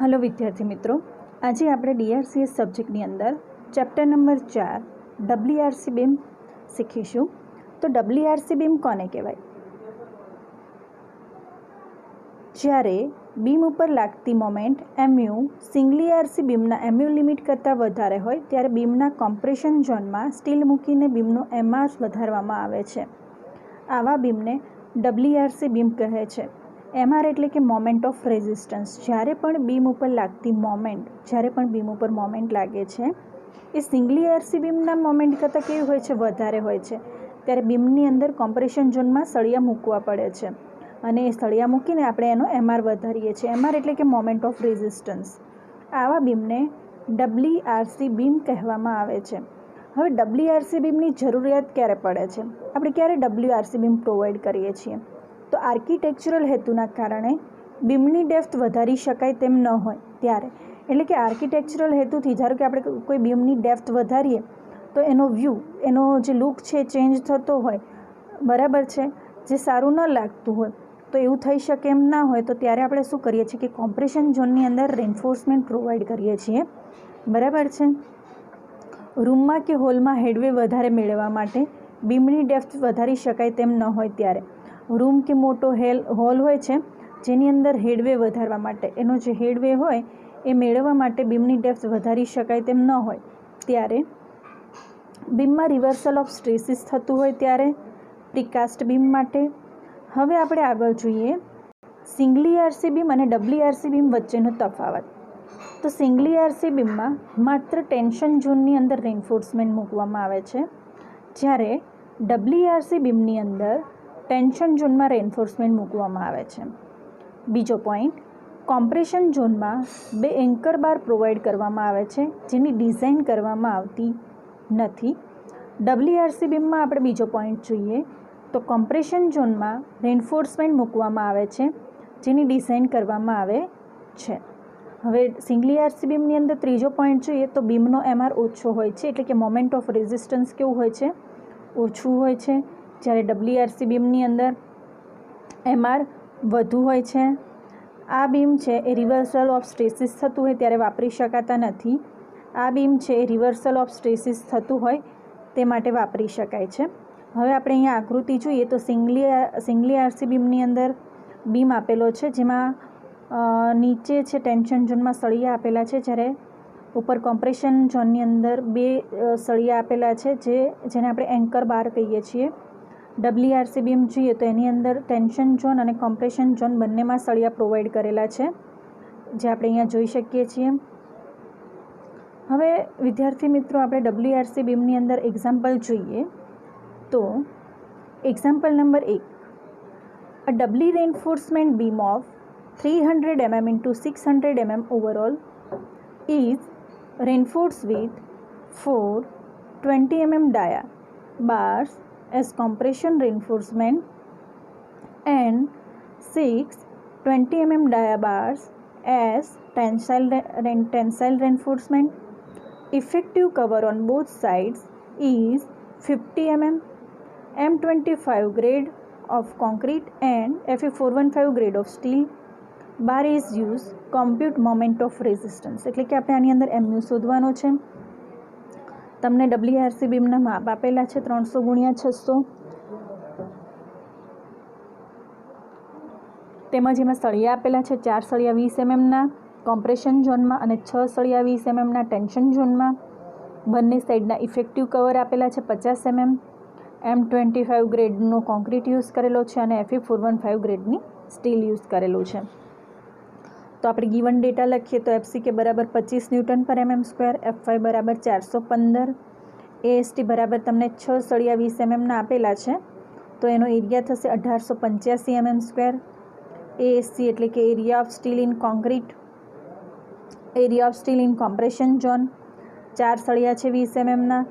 Hello विद्यार्थी मित्रों, आज આપણે DRCS સબ્જેક્ટની અંદર ચેપ્ટર નંબર 4 WRC બીમ શીખીશું। તો WRC બીમ કોને કહેવાય? જ્યારે બીમ ઉપર લાગતી મોમેન્ટ MU સિંગલી RC બીમના MU લિમિટ કરતાં વધારે હોય ત્યારે બીમના કોમ્પ્રેશન ઝોનમાં સ્ટીલ મૂકીને બીમનો MR વધારવામાં આવે છે। આવા બીમને WRC બીમ કહે છે। MR એટલે કે મોમેન્ટ ઓફ રેઝિસ્ટન્સ। જ્યારે પણ બીમ ઉપર લાગતી મોમેન્ટ લાગે છે એ સિંગલી RC બીમના મોમેન્ટ કરતાં કેવી હોય છે? વધારે હોય છે। ત્યારે બીમની અંદર કોમ્પ્રેશન ઝોનમાં સળિયા મૂકવા પડે છે અને એ સળિયા મૂકીને આપણે એનો MR વધારીએ છીએ। MR એટલે કે મોમેન્ટ ઓફ રેઝિસ્ટન્સ। આવા બીમને WRC બીમ કહેવામાં આવે છે। હવે WRC બીમની જરૂરિયાત ક્યારે પડે છે? આપણે ક્યારે WRC બીમ પ્રોવાઈડ કરીએ છીએ? તો આર્કિટેક્ચરલ હેતુના કારણે બીમની ડેપ્થ વધારી શકાય તેમ ન હોય ત્યારે, એટલે કે આર્કિટેક્ચરલ હેતુથી ધારો કે આપણે કોઈ બીમની ડેપ્થ વધારીએ તો એનો જે લુક છે ચેન્જ થતો હોય, બરાબર છે, જે સારું ન લાગતું હોય, તો એવું થઈ શકે એમ ના હોય તો ત્યારે આપણે શું કરીએ છીએ કે કોમ્પ્રેશન ઝોનની અંદર રેન્ફોર્સમેન્ટ પ્રોવાઈડ કરીએ છીએ, બરાબર છે। રૂમમાં કે હોલમાં હેડવે વધારે મેળવવા માટે બીમની ડેપ્થ વધારી શકાય તેમ ન હોય ત્યારે રૂમ કે મોટો હોલ હોય છે જેની અંદર હેડવે વધારવા માટે એનો જે હેડવે હોય એ મેળવવા માટે બીમની ડેપ્થ વધારી શકાય તેમ ન હોય ત્યારે બીમમાં રિવર્સલ ઓફ સ્ટ્રેસીસ થતું હોય ત્યારે પ્રીકાસ્ટ બીમ માટે। હવે આપણે આગળ જોઈએ સિંગલી RC બીમ અને WRC બીમ વચ્ચેનો તફાવત। તો સિંગલી RC બીમમાં માત્ર ટેન્શન ઝોનની અંદર રેન્ફોર્સમેન્ટ મૂકવામાં આવે છે, જ્યારે WRC બીમની અંદર ટેન્શન ઝોનમાં રેન્ફોર્સમેન્ટ મૂકવામાં આવે છે। બીજો પોઈન્ટ, કોમ્પ્રેશન ઝોનમાં 2 એન્કર બાર પ્રોવાઈડ કરવામાં આવે છે જેની ડિઝાઇન કરવામાં આવતી નથી। WRC બીમમાં આપણે બીજો પોઈન્ટ જોઈએ તો કોમ્પ્રેશન ઝોનમાં રેન્ફોર્સમેન્ટ મૂકવામાં આવે છે જેની ડિઝાઇન કરવામાં આવે છે। હવે સિંગલી RC બીમની અંદર ત્રીજો પોઈન્ટ જોઈએ તો બીમનો MR ઓછો હોય છે, એટલે કે મોમેન્ટ ઓફ રેઝિસ્ટન્સ કેવું હોય છે? ઓછું હોય છે, જ્યારે WRC બીમની અંદર MR વધુ હોય છે। આ બીમ છે એ રિવર્સલ ઓફ સ્ટ્રેસીસ થતું હોય ત્યારે વાપરી શકાતા નથી। આ બીમ છે એ રિવર્સલ ઓફ સ્ટ્રેસીસ થતું હોય તે માટે વાપરી શકાય છે। હવે આપણે અહીંયા આકૃતિ જોઈએ તો સિંગલી RC બીમની અંદર બીમ આપેલો છે જેમાં નીચે છે ટેન્શન ઝોનમાં સળિયા આપેલા છે, જ્યારે ઉપર કોમ્પ્રેશન ઝોનની અંદર 2 સળિયા આપેલા છે જેને આપણે એન્કર બાર કહીએ છીએ। WRC બીમ જોઈએ તો એની અંદર ટેન્શન ઝોન અને કોમ્પ્રેશન ઝોન બંનેમાં સળિયા પ્રોવાઈડ કરેલા છે, જે આપણે અહીંયા જોઈ શકીએ છીએ। હવે વિદ્યાર્થી મિત્રો આપણે WRC બીમની અંદર એક્ઝામ્પલ જોઈએ તો example number 1, a doubly reinforcement beam of 300 mm into 600 mm overall is reinforced with 4 20 mm dia bars as compression reinforcement and 6 20 mm dia bars as tensile reinforcement. Effective cover on both sides is 50 mm, M25 grade of concrete and Fe415 grade of steel. Bar is used. Compute moment of resistance. એટલે કે આપણે આની અંદર MU શોધવાનો છે। તમને WRC બીમના માપ આપેલા છે 300 × 600, તેમજ એમાં સળિયા આપેલા છે 4 સળિયા 20 mmના કોમ્પ્રેશન ઝોનમાં અને 6 સળિયા 20 mmના ટેન્શન ઝોનમાં। બંને સાઈડના ઇફેક્ટિવ કવર આપેલા છે 50 mm, M25 ગ્રેડનો કોન્ક્રીટ યુઝ કરેલો છે અને Fe415 ગ્રેડની સ્ટીલ યુઝ કરેલું છે। તો આપણે ગીવન ડેટા લખીએ તો FCK બરાબર 25 Nm/mm², Fy બરાબર 415, AST બરાબર તમને 6 સળિયા 20 mmના આપેલા છે તો એનો એરિયા થશે 1885 mm²। ASC એટલે કે area of steel in concrete, area of steel in compression zone, 4 સળિયા છે 20 mmના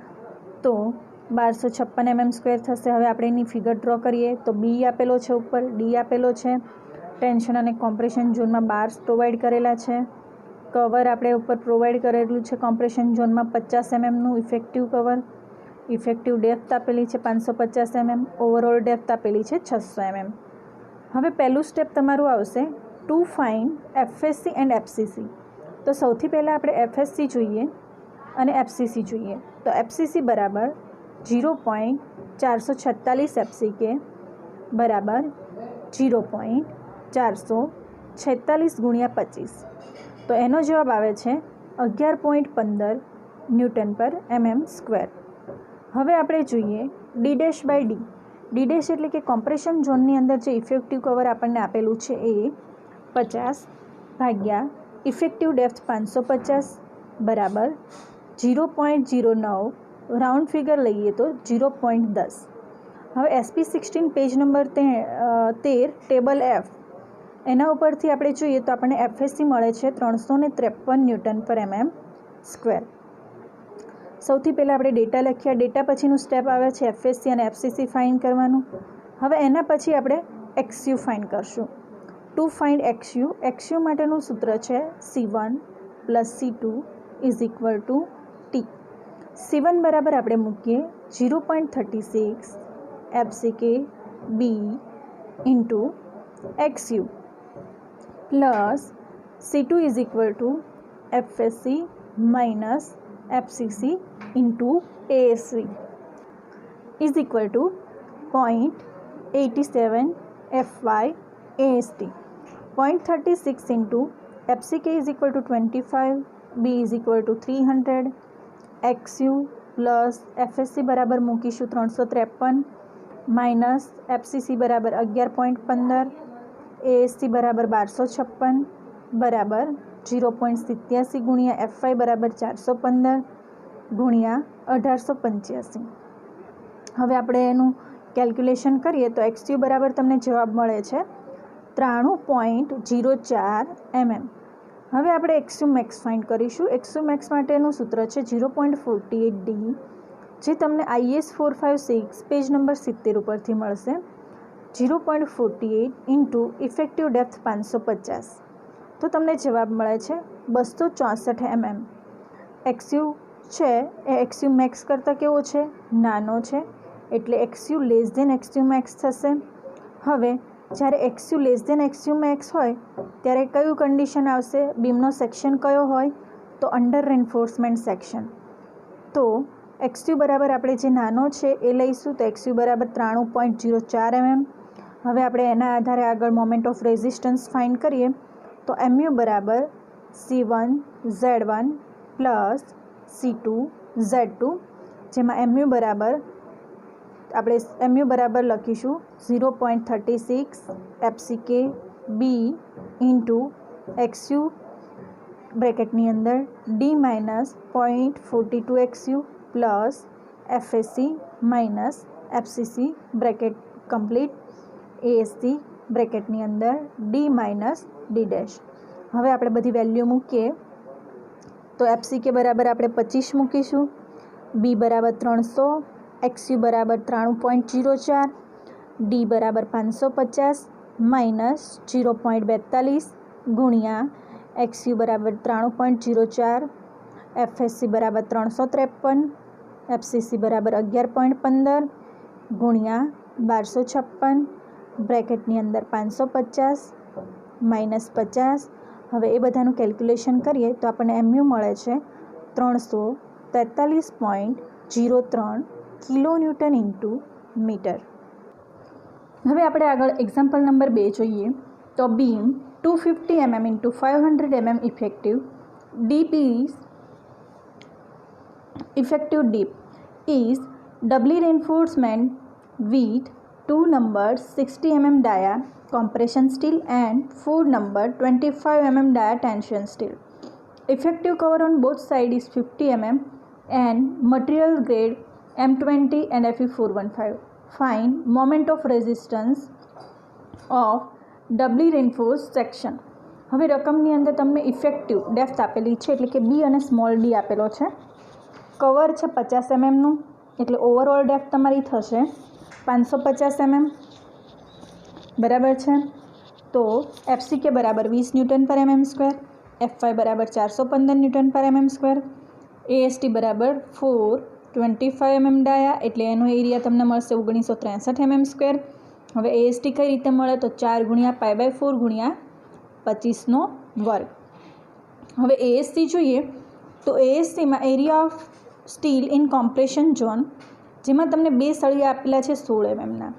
તો 1256 mm² થશે। હવે આપણે એની ફિગર ડ્રો કરીએ તો B આપેલો છે, ઉપર D આપેલો છે, ટેન્શન અને કોમ્પ્રેશન ઝોનમાં બાર્સ પ્રોવાઈડ કરેલા છે, કવર આપણે ઉપર પ્રોવાઈડ કરેલું છે કોમ્પ્રેશન ઝોનમાં 50 mmનું ઇફેક્ટિવ કવર, ઇફેક્ટિવ ડેપ્થ આપેલી છે 550 mm, ઓવરઓલ ડેપ્થ આપેલી છે 600 mm। હવે પહેલું સ્ટેપ તમારું આવશે to find FSC and FCC. તો સૌથી પહેલાં આપણે એફએસસી જોઈએ અને એફસીસી જોઈએ. તો એફસીસી બરાબર 0.446 એફસીકે બરાબર 0.446 ગુણ્યા 25. તો એનો જવાબ આવે છે 11.15 ન્યૂટન પર mm સ્ક્વેર. હવે આપણે જોઈએ D dash by D. D dash એટલે કે કોમ્પ્રેશન ઝોનની અંદર જે ઇફેક્ટિવ કવર આપણને આપેલું છે એ 50 ભાગ્યા ઇફેક્ટિવ ડેપ્થ 550 બરાબર 0.09, રાઉન્ડ ફિગર લઈએ તો 0.10. હવે SP16 page number 13 table F એના ઉપરથી આપણે જોઈએ તો આપણને એફએસસી મળે છે 353 ન્યૂટન પર mm સ્ક્વેર. સૌથી પહેલાં આપણે ડેટા લખ્યા. ડેટા પછીનું સ્ટેપ આવે છે એફએસસી અને એફસીસી ફાઇન્ડ કરવાનું. હવે એના પછી આપણે એક્સયુ ફાઇન્ડ કરશું. To find x u. એક્સયુ માટેનું સૂત્ર છે C1 + C2 = T. C1 બરાબર આપણે મૂકીએ 0.36 FCK B into XU plus C2 = FSC minus FCC into ASC = 0.87 FY AST. 0.36 into FCK = 25, B = 300, XU plus FSC બરાબર મૂકીશું 353 માઇનસ FCC બરાબર 11.15, AST બરાબર 1256 બરાબર 0.87 ગુણ્યા FY બરાબર 415 ગુણ્યા 1885. હવે આપણે એનું કેલ્ક્યુલેશન કરીએ તો XU બરાબર તમને જવાબ મળે છે 93.04 mm. હવે આપણે XU મેક્સ ફાઇન્ડ કરીશું. XU મેક્સ માટેનું સૂત્ર છે 0.48D, જે તમને IS 456 પેજ નંબર 70 ઉપરથી મળશે. 0.48 ઇન્ટુ ઇફેક્ટિવ ડેપ્થ 550, તો તમને જવાબ મળે છે 264 mm. XU છે એ XU મેક્સ કરતાં કેવો છે? નાનો છે, એટલે XU less than XU max થશે. હવે જ્યારે XU less than XU max હોય ત્યારે કયું કન્ડિશન આવશે? બીમનો સેક્શન કયો હોય? તો અંડર રેન્ફોર્સમેન્ટ સેક્શન. તો XU બરાબર આપણે જે નાનો છે એ લઈશું. તો XU બરાબર 93.04 mm. હવે આપણે એના આધારે આગળ મોમેન્ટ ઓફ રેઝિસ્ટન્સ ફાઇન્ડ કરીએ તો MU બરાબર C1 Z1 plus C2 Z2, જેમાં MU બરાબર લખીશું 0.36 FCK B ઇન્ટુ XU બ્રેકેટની અંદર D minus 0.42 XU plus FSC minus FCC bracket complete, ASC બ્રેકેટની અંદર D માઇનસ D ડેશ. હવે આપણે બધી વેલ્યુ મૂકીએ તો FCK બરાબર આપણે 25 મૂકીશું, B બરાબર 300, XU બરાબર 93.04, D બરાબર 550 માઇનસ 0.42 ગુણ્યા XU બરાબર 93.04, FSC બરાબર 353, FCC બરાબર 11.15 ગુણ્યા 1256 બ્રેકેટની અંદર 550 માઇનસ 50. હવે એ બધાનું કેલ્ક્યુલેશન કરીએ તો આપણને MU મળે છે 343.03 કિલોન્યુટન ઇન્ટુ મીટર. હવે આપણે આગળ એક્ઝામ્પલ નંબર 2 જોઈએ તો beam 250 mm into 500 mm effective deep is effective deep is doubly reinforcement with 2 numbers 60 mm dia compression steel and 4 number 25 mm dia tension steel. Effective cover on both sides is 50 mm and material grade M20 and Fe415. Find moment of resistance of doubly reinforced section. હવે રકમની અંદર તમને effective depth આપેલી છે, એટલે કે બી અને small d આપેલો છે. કવર છે 50 mmનું, એટલે ઓવરઓલ ડેપ્થ તમારી થશે 550 mm બરાબર છે. તો FCK બરાબર 20 ન્યૂટન પર mm સ્ક્વેર, FY બરાબર 415 ન્યૂટન પર mm સ્ક્વેર, AST બરાબર 425 mm ડાયા, એટલે એનો એરિયા તમને મળશે 1963 mm સ્ક્વેર. હવે AST કઈ રીતે મળે? તો 4 ગુણ્યા π/4 ગુણ્યા 25નો વર્ગ. હવે ASC જોઈએ તો ASCમાં area of steel in compression zone, જેમાં તમને 2 સળિયા આપેલા છે 16 mmના,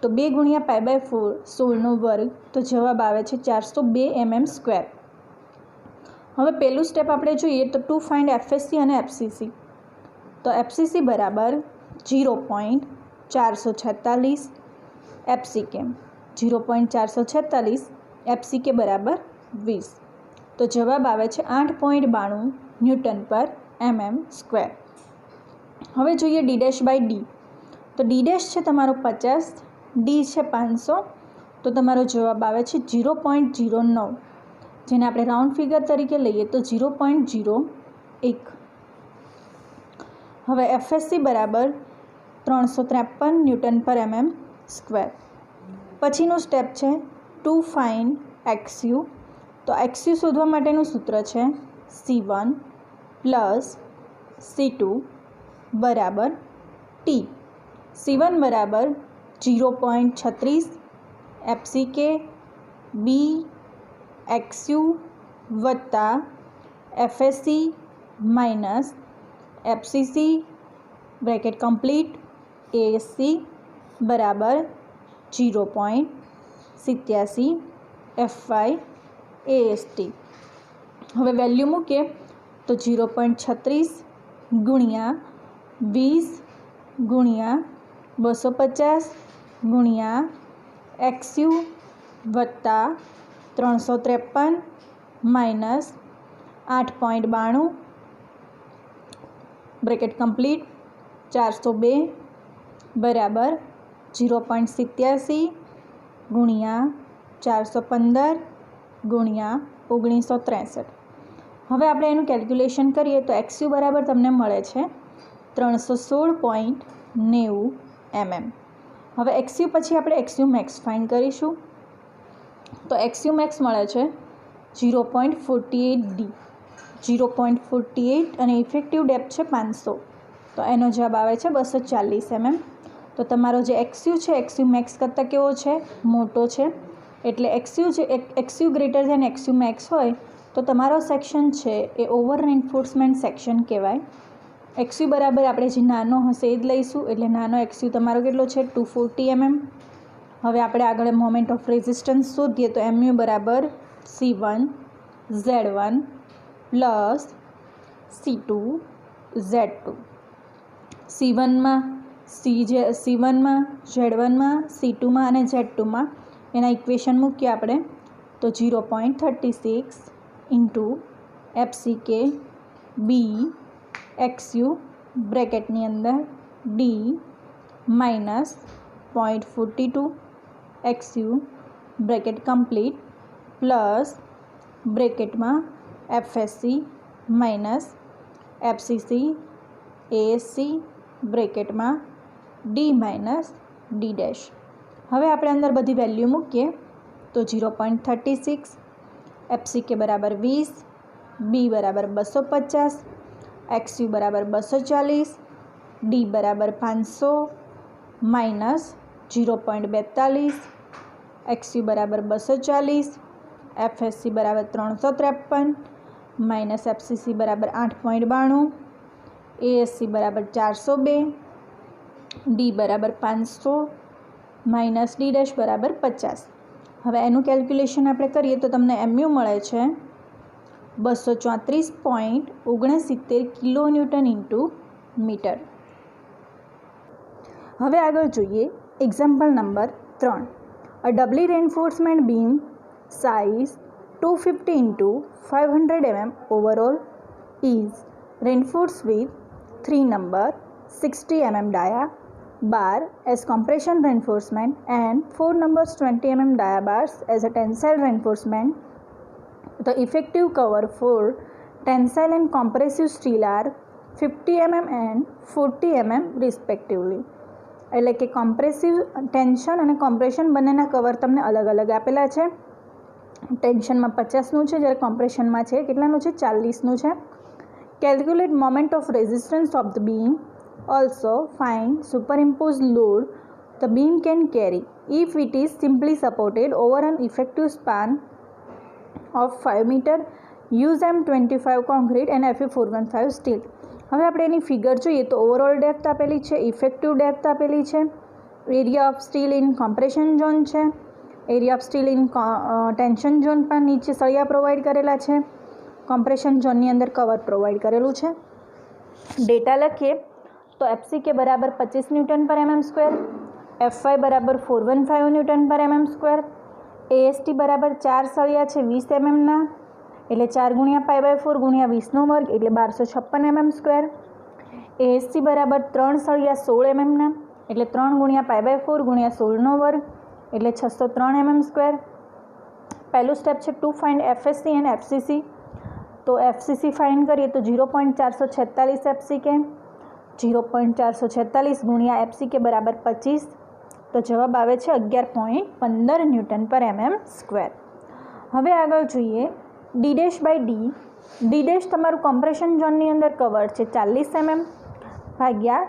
તો 2 × π/4 16નો વર્ગ, તો જવાબ આવે છે 402 mm². હવે પહેલું સ્ટેપ આપણે જોઈએ તો ટુ ફાઇન્ડ FSC અને FCC. તો FCC બરાબર 0.446, FCK 0.446, FCK બરાબર 20, તો જવાબ આવે છે 8.92 Nm². હવે જોઈએ D'/D. તો D' છે તમારો 50, D છે 500, તો તમારો જવાબ આવે છે 0.09, જેને આપણે રાઉન્ડ ફિગર તરીકે લઈએ તો 0.01. હવે FSC બરાબર 353 Nm². પછીનું સ્ટેપ છે ટુ ફાઇન્ડ XU. તો XU શોધવા માટેનું સૂત્ર છે C1 + C2 બરાબર T. C1 બરાબર 0.36, FCK B XU વત્તા FSC minus FCC bracket complete ASC બરાબર 0.87 FY AST. હવે વેલ્યુ મૂકીએ તો 0.36 ગુણ્યા 20 ગુણ્યા 250 ગુણ્યા XU વત્તા 353 માઇનસ 8.92 બ્રેકેટ કમ્પ્લીટ 402 બરાબર 0.87 ગુણ્યા 415 ગુણ્યા 1963. હવે આપણે એનું કેલ્ક્યુલેશન કરીએ તો XU બરાબર તમને મળે છે 316.90 mm. હવે XU પછી આપણે XU મેક્સ ફાઇન્ડ કરીશું. તો XU મેક્સ મળે છે 0.48D, 0.48 અને ઇફેક્ટિવ ડેપ્થ છે 500, તો એનો જવાબ આવે છે 240 mm. તો તમારો જે XU છે XU મેક્સ કરતાં કેવો છે? મોટો છે. એટલે XU greater than XU max હોય તો તમારો સેક્શન છે એ ઓવર રેન્ફોર્સમેન્ટ સેક્શન કહેવાય. XU બરાબર આપણે જે નાનો હશે એ જ લઈશું, એટલે નાનો XU તમારો કેટલો છે? 240 mm. હવે આપણે આગળ મોમેન્ટ ઓફ રેઝિસ્ટન્સ શોધીએ તો MU બરાબર C1 Z1 plus C2 Z2. C1માં Z1માં C2માં અને Z2માં એના ઇક્વેશન મૂકીએ આપણે તો 0.36 ઇન્ટુ FCK B XU બ્રેકેટની અંદર D minus 0.42 XU bracket complete plus બ્રેકેટમાં FSC માઇનસ FCC ASC બ્રેકેટમાં D માઇનસ D'. હવે આપણે અંદર બધી વેલ્યુ મૂકીએ તો 0.36, FCK બરાબર 20, B બરાબર 250, XU બરાબર 240, D બરાબર 500 માઇનસ 0.42, XU બરાબર 240, FSC બરાબર 353 માઇનસ FCC બરાબર 8.92, ASC બરાબર 402, D બરાબર 500 માઇનસ D' બરાબર 50. હવે એનું કેલ્ક્યુલેશન આપણે કરીએ તો તમને MU મળે છે 234.69 કિલોન્યુટન ઇન્ટુ મીટર. હવે આગળ જોઈએ example number 3. A ડબલી reinforcement beam size 250 into 500 mm overall is reinforced with 3 number 60 mm dia bar as compression reinforcement and 4 numbers 20 mm dia bars as a tensile reinforcement. The effective cover for tensile and compressive steel are 50 mm and 40 mm respectively. એટલે કે compressive tension અને compression બંનેના cover તમને અલગ અલગ આપેલા છે. ટેન્શનમાં 50નું છે, જ્યારે કોમ્પ્રેશનમાં છે કેટલાનું છે? 40નું છે. Calculate moment of resistance of the beam. Also find superimpose load the beam can carry if it is simply supported over an effective span of 5 meter, use M25 concrete and Fe415 steel. હવે આપણે એની figure જોઈએ તો overall depth આપેલી છે, effective depth આપેલી છે, area of steel in compression zone છે, area of steel in tension zone પણ નીચે સળિયા પ્રોવાઈડ કરેલા છે, કમ્પ્રેશન ઝોનની અંદર કવર પ્રોવાઈડ કરેલું છે. ડેટા લખીએ તો FCK બરાબર 25 ન્યૂટન પર mm સ્ક્વેર, FY બરાબર 415 ન્યૂટન પર mm સ્ક્વેર, AST બરાબર 4 સળિયા છે 20 mm એટલે 4 ગુણ્યા π/4 ગુણ્યા 20નો વર્ગ એટલે 1256 mm સ્ક્વેર, ASC બરાબર 3 સળિયા 16 mm એટલે 3 ગુણ્યા π/4 ગુણ્યા 16નો વર્ગ એટલે 603 mm સ્ક્વેર. પહેલું સ્ટેપ છે to find FSC and FCC. તો FCC ફાઇન્ડ કરીએ તો 0.446 FCK, 0.446 ગુણ્યા FCK બરાબર 25, તો જવાબ આવે છે 11.15 ન્યૂટન પર mm સ્ક્વેર. હવે આગળ જોઈએ D' D' તમારું કમ્પ્રેશન ઝોનની અંદર કવર છે 40 mm ભાગ્યા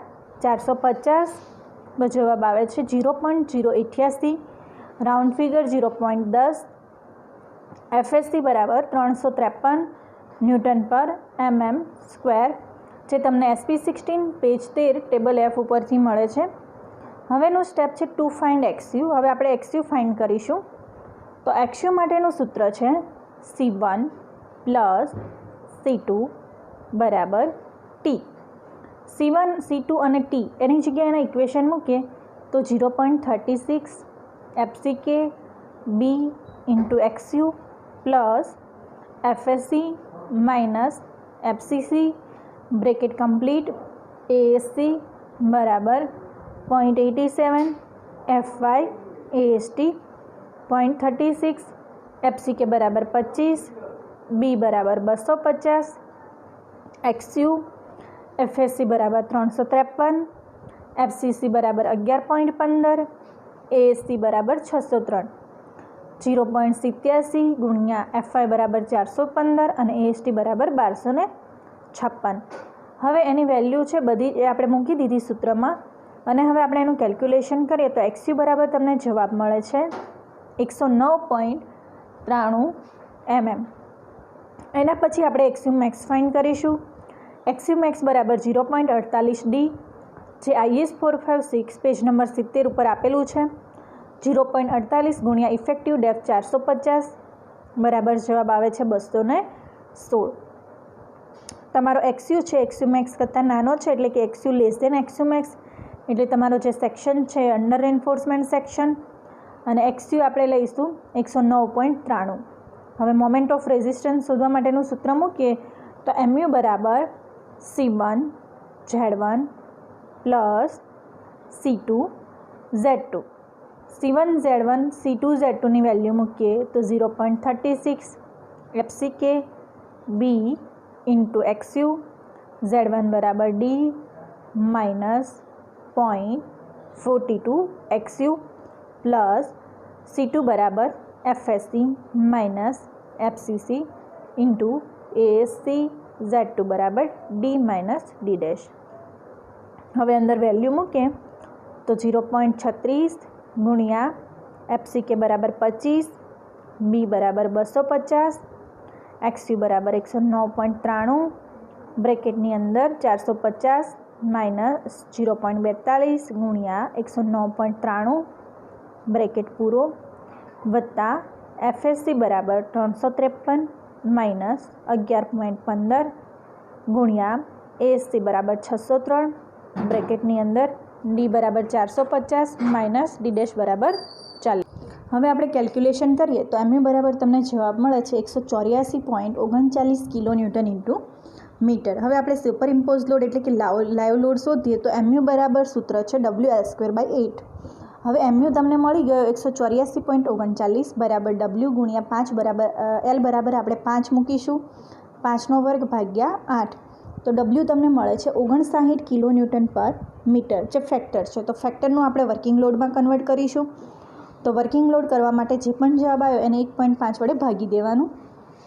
450, તો જવાબ આવે છે 0.088, રાઉન્ડ ફિગર 0.10. FSC બરાબર 353 ન્યૂટન પર mm સ્ક્વેર, જે તમને SP16 પેજ 13 ટેબલ F ઉપરથી મળે છે. હવેનું સ્ટેપ છે ટુ ફાઇન્ડ XU. હવે આપણે XU ફાઇન્ડ કરીશું. તો XU માટેનું સૂત્ર છે C1 પ્લસ C2 બરાબર T. C1, C2 અને T એની જગ્યાએ એના ઇક્વેશન મૂકીએ તો 0.36 FCK B into XU plus FSC minus FCC bracket complete, ASC બરાબર 0.87, FY AST 0.36, FCK બરાબર 25, B બરાબર 250, XU FSC બરાબર 353, FCC બરાબર 11.15, AST બરાબર 603, 0.87 ગુણ્યા FY બરાબર 415 અને AST બરાબર 1256. હવે એની વેલ્યુ છે બધી એ આપણે મૂકી દીધી સૂત્રમાં, અને હવે આપણે એનું કેલ્ક્યુલેશન કરીએ તો XU બરાબર તમને જવાબ મળે છે 109.93 mm. એના પછી આપણે XU મેક્સ ફાઇન્ડ કરીશું. XU મેક્સ બરાબર 0.48D, જે IS 456 પેજ નંબર 70 ઉપર આપેલું છે. 0.48 ગુણ્યા ઇફેક્ટિવ ડેપ્થ 450 બરાબર જવાબ આવે છે 216. તમારો XU છે XU મેક્સ કરતાં નાનો છે, એટલે કે XU less than XU max, એટલે તમારો જે સેક્શન છે અંડર એન્ફોર્સમેન્ટ સેક્શન, અને XU આપણે લઈશું 109.93. હવે મોમેન્ટ ઓફ રેઝિસ્ટન્સ શોધવા માટેનું સૂત્ર મૂકીએ તો MU બરાબર C1 Z1 plus C2 Z2. C1 Z1 C2 Z2ની value મૂકીએ તો 0.36 FCK B into XU, Z1 બરાબર D minus 0.42 XU plus C2 બરાબર FSC minus FCC into ASC Z2 બરાબર D માઇનસ D ડેશ. હવે અંદર વેલ્યુ મૂકીએ તો 0.36 ગુણ્યા FCK બરાબર 25, B બરાબર 250, XU બરાબર 109.93, બ્રેકેટની અંદર 450 માઇનસ 0.42 ગુણ્યા 109.93 બ્રેકેટ પૂરો, વત્તા FSC બરાબર 353 માઇનસ 11.15 ગુણ્યા ASC બરાબર 603 બ્રેકેટની અંદર D બરાબર 450 માઇનસ D ડેશ બરાબર 40. હવે આપણે કેલ્ક્યુલેશન કરીએ તો MU બરાબર તમને જવાબ મળે છે 184.39 કિલો ન્યૂટન ઇન્ટુ મીટર. હવે આપણે સુપર ઇમ્પોઝ લોડ એટલે કે લાઈવ લોડ શોધીએ તો MU બરાબર સૂત્ર છે WL²/8. હવે MU તમને મળી ગયો 184.39 બરાબર W ગુણ્યા 5 બરાબર L બરાબર આપણે 5 મૂકીશું, 5નો વર્ગ ભાગ્યા 8, તો W તમને મળે છે 59 કિલો ન્યૂટન પર મીટર, જે ફેક્ટર છે. તો ફેક્ટરનું આપણે વર્કિંગ લોડમાં કન્વર્ટ કરીશું. તો વર્કિંગ લોડ કરવા માટે જે પણ જવાબ આવ્યો એને 1.5 વડે ભાગી દેવાનું.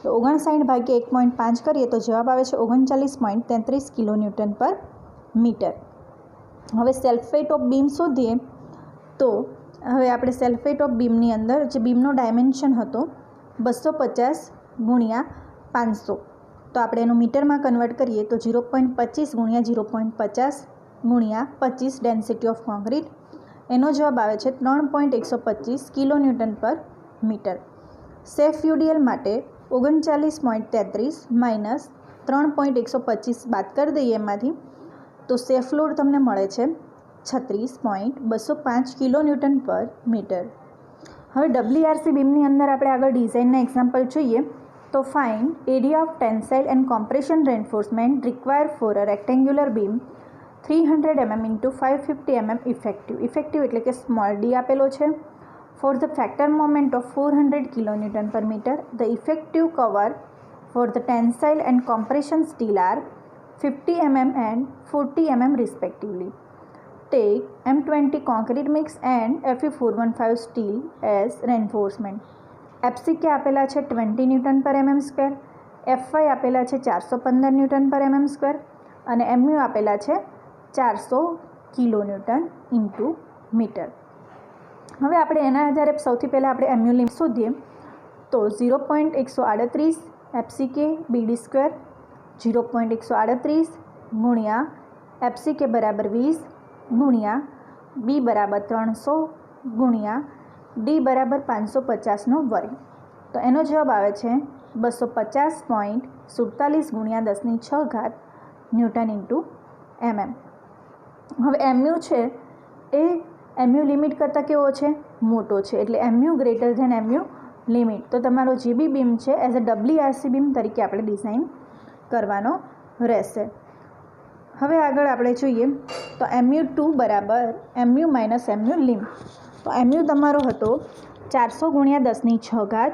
તો 59 ભાગ્યા 1.5 કરીએ તો જવાબ આવે છે 39.33 કિલો ન્યૂટન પર મીટર. હવે સેલ્ફ વેઇટ ઓફ બીમ શોધીએ તો હવે આપણે સેલ્ફ વેઇટ ઓફ બીમની અંદર જે બીમનો ડાયમેન્શન હતો 250 ગુણ્યા 500. તો આપણે એનું મીટરમાં કન્વર્ટ કરીએ તો 0.25 ગુણ્યા 0.50 ગુણ્યા 25 ડેન્સિટી ઓફ કોન્ક્રીટ. એનો જવાબ આવે છે 3.125 કિલોન્યુટન પર મીટર. સેફ યુડીએલ માટે 39.33 માઇનસ 3.125 બાદ કરી દઈએ એમાંથી તો સેફ લોડ તમને મળે છે 36.205 કિલોન્યુટન પર મીટર. હવે WRC બીમની અંદર આપણે આગળ ડિઝાઇનના એક્ઝામ્પલ જોઈએ તો find area of tensile and compression reinforcement require for a rectangular beam 300 mm into 550 mm effective એટલે કે સ્મોલ ડી આપેલો છે. For the factor moment of 400 kilonewton per metre the effective cover for the tensile and compression steel are 50 mm and 40 mm respectively. Take M20 concrete mix and Fe415 steel as reinforcement. FCK આપેલા છે 20 newton પર mm², Fy આપેલા છે 415 newton પર mm² અને mu આપેલા છે 400 kilonewton into metre. હવે આપણે એના આધારે સૌથી પહેલાં આપણે mu લિમિટ શોધીએ તો 0.138 FCK BD² 0.138 ગુણ્યા FCK બરાબર 20 ગુણ્યા B બરાબર 300 ગુણ્યા D બરાબર 550નો વર્ગ. તો એનો જવાબ આવે છે 250.47 ગુણ્યા 10⁶ ન્યૂટન ઇન્ટુ mm. હવે mu છે એ mu લિમિટ કરતાં કેવો છે? મોટો છે, એટલે mu greater than mu limit. તો તમારો જે બી બીમ છે એઝ અ WRC બીમ તરીકે આપણે ડિઝાઇન કરવાનો રહેશે. હવે આગળ આપણે જોઈએ તો mu2 બરાબર mu માઇનસ mu લિમ. તો mu તમારો હતો 400 ગુણ્યા 10⁶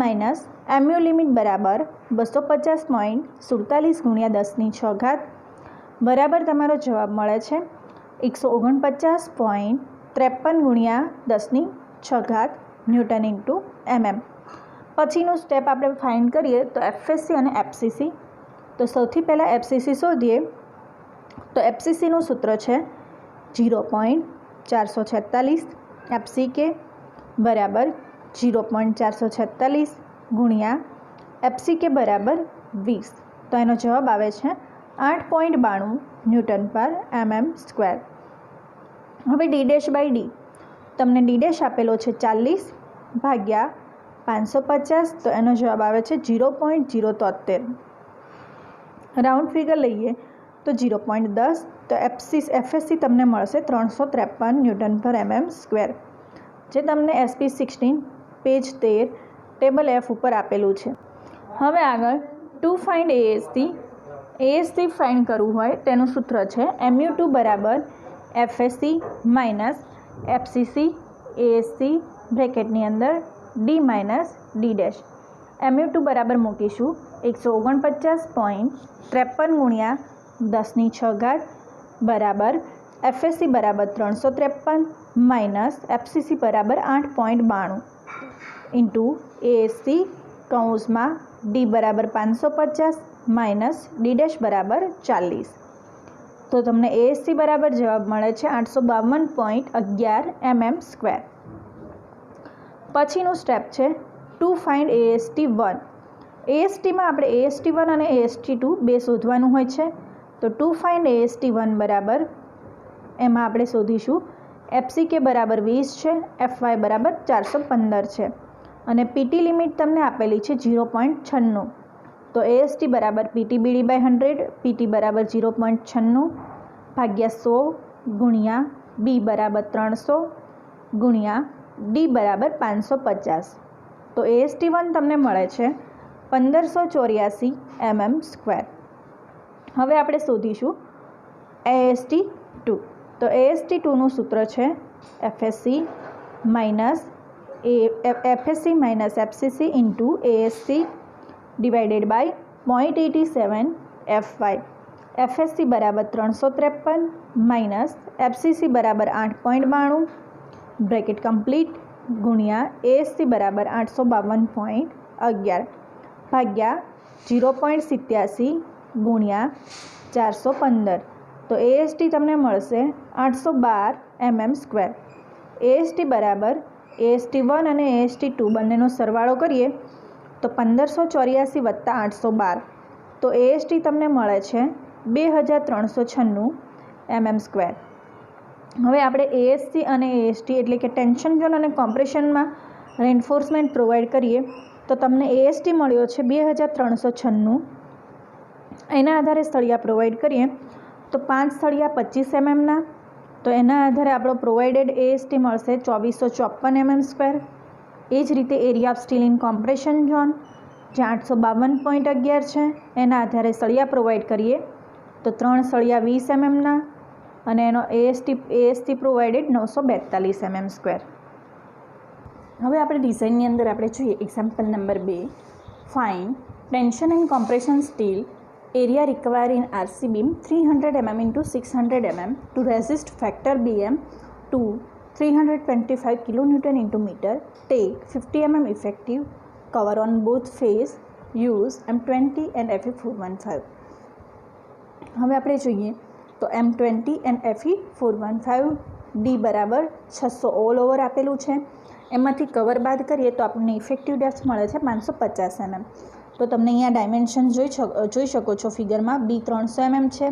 માઇનસ mu લિમિટ બરાબર 250.47 ગુણ્યા 10⁶ બરાબર તમારો જવાબ મળે છે 149.53 ગુણ્યા 10⁶ ન્યૂટન ઇન્ટુ mm. પછીનું સ્ટેપ આપણે ફાઇન્ડ કરીએ તો FSC અને FCC. તો સૌથી પહેલાં FCC શોધીએ તો FCCનું સૂત્ર છે 0.446 FCK બરાબર 0.446 ગુણ્યા FCK બરાબર 20. તો એનો જવાબ આવે છે 8.92 ન્યૂટન પર mm². હવે D'/D તમને D' આપેલો છે 40 ભાગ્યા 550. તો એનો જવાબ આવે છે 0.073. રાઉન્ડ ફિગર લઈએ તો 0.10. તો FSC તમને મળશે 353 ન્યૂટન પર mm², જે તમને SP 16 પેજ 13 ટેબલ F ઉપર આપેલું છે. હવે આગળ ટુ ફાઇન્ડ AST ફાઇન્ડ કરવું હોય તેનું સૂત્ર છે mu2 બરાબર FSC માઇનસ FCC AST બ્રેકેટની અંદર D માઇનસ D'. mu2 બરાબર મૂકીશું 149.53 ગુણ્યા 10⁶ બરાબર FSC બરાબર 353 માઇનસ FCC બરાબર 8.92 ઇન્ટુ AST કૌંસમાં D બરાબર 550 માઇનસ D' બરાબર 40. તો તમને AST બરાબર જવાબ મળે છે 852.11 mm². પછીનું સ્ટેપ છે ટુ ફાઇન્ડ AST1. ASTમાં આપણે AST1 અને AST2 બે શોધવાનું હોય છે. તો ટુ ફાઇન્ડ AST1 બરાબર એમાં આપણે શોધીશું FCK બરાબર 20 છે, FY બરાબર 415 છે અને PT લિમિટ તમને આપેલી છે 0.96. તો AST બરાબર PT/100 PT બરાબર 0.96 ભાગ્યા 100 ગુણ્યા B બરાબર 300 ગુણ્યા D બરાબર 550. તો AST1 તમને મળે છે 1584 mm². હવે આપણે શોધીશું AST2. તો AST2નું સૂત્ર છે FSC minus FCC into ASC divided by 0.87 FY. FSC બરાબર 353 માઇનસ FCC બરાબર 8.92 બ્રેકેટ કમ્પ્લીટ ગુણ્યા ASC બરાબર 852.11 ભાગ્યા 0.87 ગુણ્યા 415. તો AST તમને મળશે 812 mm². AST બરાબર AST1 અને AST2 બંનેનો સરવાળો કરીએ તો 1584 વત્તા 812 તો AST તમને મળે છે 2396 mm². હવે આપણે ASC અને AST એટલે કે ટેન્શન ઝોન અને કોમ્પ્રેશનમાં રેન્ફોર્સમેન્ટ પ્રોવાઈડ કરીએ તો તમને AST મળ્યો છે 2396. એના આધારે સળિયા પ્રોવાઈડ કરીએ તો 5 સળિયા 25 mm, તો એના આધારે આપણો પ્રોવાઇડેડ AST મળશે 2454 mm². એ જ રીતે area of steel in compression zone જે 852.11 છે, એના આધારે સળિયા પ્રોવાઈડ કરીએ તો 3 સળિયા 20 mm અને એનો AST પ્રોવાઇડેડ 942 mm². હવે આપણે ડિઝાઇનની અંદર આપણે જોઈએ example number 2. Fine tension and compression steel area require in RC beam 300 mm into 600 mm to resist factor BM to 325 kN into meter. Take 50 mm effective cover on both face. Use M20 and Fe415. હવે આપણે જોઈએ તો M20 and Fe415 D બરાબર 600 all over આપેલું છે. એમાંથી cover બાદ કરીએ તો આપણને ઇફેક્ટિવ ડેપ્થ મળે છે 550 mm. તો તમને અહીંયા ડાયમેન્શન જોઈ શકો છો ફિગરમાં. B 300 mm છે,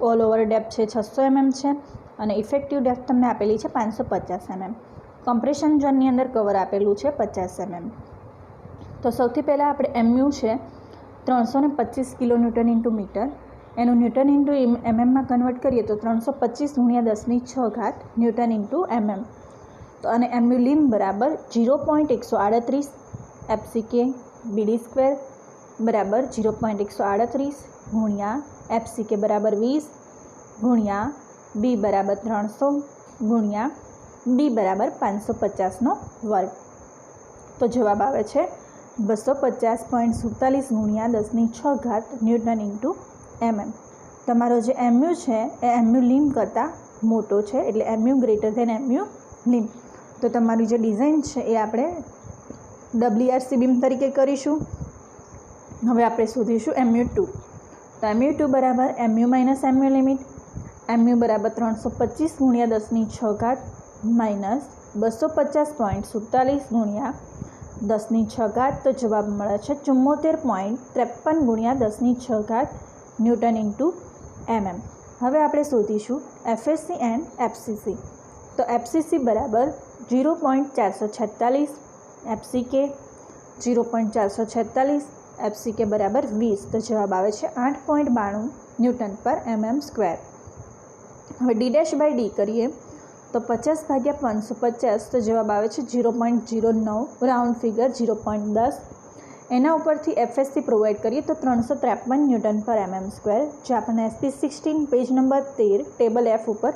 ઓલ ઓવર ડેપ્થ છે 600 mm છે અને ઇફેક્ટિવ ડેપ્થ તમને આપેલી છે 550 mm. કોમ્પ્રેશન ઝોનની અંદર કવર આપેલું છે 50 mm. તો સૌથી પહેલાં આપણે MU છે 325 kN ઇન્ટુ મીટર, એનું ન્યૂટન ઇન્ટુ mmમાં કન્વર્ટ કરીએ તો 325 × 10⁻⁴ ન્યૂટન ઇન્ટુ mm. તો અને MU લીમ બરાબર 0.138 FCK BD² બરાબર 0.138 ગુણ્યા FCK બરાબર 20 ગુણ્યા B બરાબર 300 ગુણ્યા D બરાબર 550નો વર્ગ. તો જવાબ આવે છે 250.47 ગુણ્યા 10⁶ ન્યૂટન ઇન્ટુ mm. તમારો જે MU છે એ MU લીમ કરતાં મોટો છે, એટલે MU ગ્રેટર ધેન MU લીમ. તો તમારી જે ડિઝાઇન છે એ આપણે WRC બીમ તરીકે કરીશું. હવે આપણે શોધીશું MU2. તો MU2 બરાબર MU minus MU limit. MU બરાબર 325 × 10⁶ માઇનસ 250.47 ગુણ્યા 10⁶. તો જવાબ મળે છે 74.53 ગુણ્યા 10⁶ ન્યૂટન ઇન્ટુ mm. હવે આપણે શોધીશું FSC એન્ડ FCC. તો FCC બરાબર 0.446, FCK 0.446, FCK બરાબર 20. તો જવાબ આવે છે 8.92 ન્યૂટન પર mm². હવે D'/D કરીએ તો 50/550, તો જવાબ આવે છે 0.09, રાઉન્ડ ફિગર 0.10. એના ઉપરથી FSC પ્રોવાઈડ કરીએ તો 353 ન્યૂટન પર mm², જે આપણને SP 16 page number 13 table F ઉપર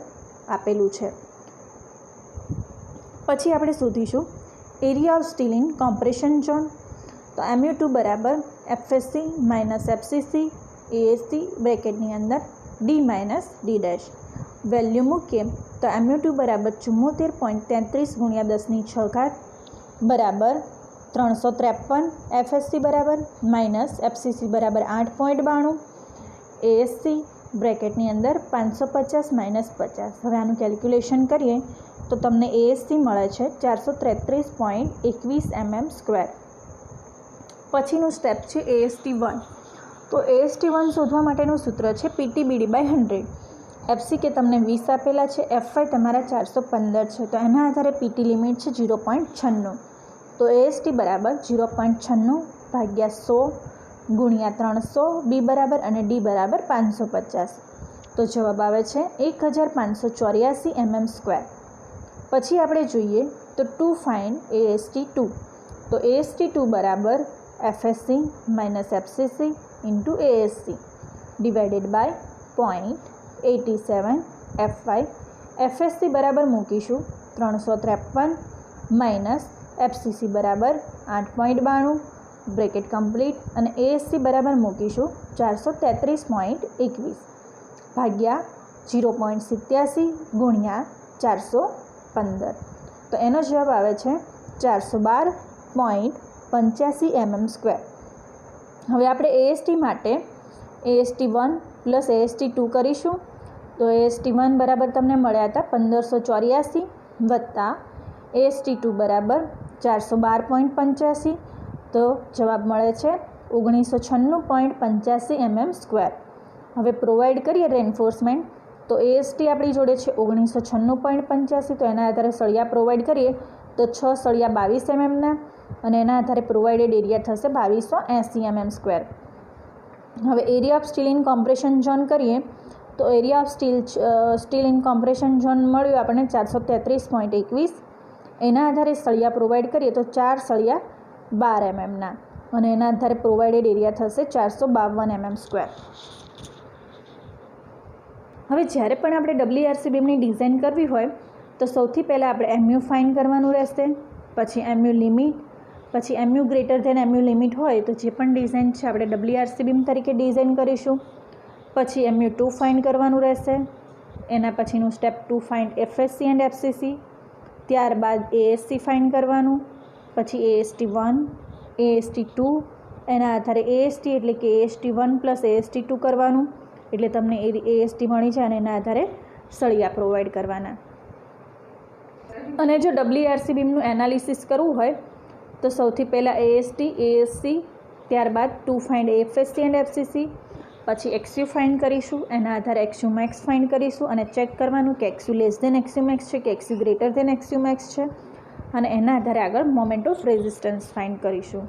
આપેલું છે. પછી આપણે શોધીશું area of steel in compression zone. તો MU2 બરાબર FSC માઇનસ FCC AST બ્રેકેટની અંદર D માઇનસ D'. વેલ્યુ મૂકીએ તો MU2 બરાબર 74.33 ગુણ્યા 10⁶ બરાબર 353, FSC બરાબર માઇનસ FCC બરાબર 8.92, ASC બ્રેકેટની અંદર 550 માઇનસ 50. હવે આનું કેલ્ક્યુલેશન કરીએ તો તમને ASC મળે છે 433.21 mm². પછીનું સ્ટેપ છે AST1. તો AST1 શોધવા માટેનું સૂત્ર છે PT/BD/100. FCK તમને 20 આપેલા છે, FY તમારા 415 છે, તો એના આધારે PT લિમિટ છે 0.96. તો AST બરાબર 0.96 ભાગ્યા 100 ગુણ્યા 300, B બરાબર અને D બરાબર 550. તો જવાબ આવે છે 1584 mm². પછી આપણે જોઈએ તો ટુ ફાઇન્ડ AST2. તો AST2 બરાબર FSC minus FCC into ASC divided by 0.87 FY. FSC બરાબર મૂકીશું 353 માઇનસ FCC બરાબર 8.92 બ્રેકેટ કમ્પ્લીટ અને ASC બરાબર મૂકીશું 433.21 ભાગ્યા 0.87 ગુણ્યા 415. તો એનો જવાબ આવે છે 412.85 mm². હવે આપણે AST માટે AST1 પ્લસ AST2 કરીશું. તો AST1 બરાબર તમને મળ્યા હતા 1584 વત્તા AST2 બરાબર 412.85 તો જવાબ મળે છે 1996.85 mm². હવે પ્રોવાઈડ કરીએ રેન્ફોર્સમેન્ટ, તો AST આપણી જોડે છે 1996.85, તો એના આધારે સળિયા પ્રોવાઈડ કરીએ તો 6 સળિયા 22 mm અને એના આધારે પ્રોવાઇડેડ એરિયા થશે 2280 mm². હવે area of steel in compression zone કરીએ તો area of steel in compression zone મળ્યું આપણને 433.21. એના આધારે સળિયા પ્રોવાઈડ કરીએ તો 4 સળિયા 12 mm અને એના આધારે પ્રોવાઇડેડ એરિયા થશે 452 mm². હવે જ્યારે પણ આપણે WRC બીમની ડિઝાઇન કરવી હોય તો સૌથી પહેલાં આપણે MU ફાઇન્ડ કરવાનું રહેશે, પછી MU લિમિટ, પછી MU greater than MU limit હોય તો જે પણ ડિઝાઇન છે આપણે WRC બીમ તરીકે ડિઝાઇન કરીશું. પછી MU2 ફાઇન્ડ કરવાનું રહેશે, એના પછીનું step 2 find FSC and FCC, ત્યારબાદ ASC ફાઇન્ડ કરવાનું, પછી AST1, AST2, એના આધારે AST એટલે કે AST1 પ્લસ AST2 કરવાનું એટલે તમને AST મળી જાય અને એના આધારે સળિયા પ્રોવાઈડ કરવાના. અને જો WRC બીમનું એનાલિસિસ કરવું હોય તો સૌથી પહેલાં AST, ASC, ત્યારબાદ 2 ફાઇન્ડ FSC એન્ડ FCC, પછી XU ફાઇન્ડ કરીશું, એના આધારે XU મેક્સ ફાઇન્ડ કરીશું અને ચેક કરવાનું કે XU less than XU max છે કે XU greater than XU max છે અને એના આધારે આગળ મોમેન્ટ ઓફ રેઝિસ્ટન્સ ફાઇન્ડ કરીશું.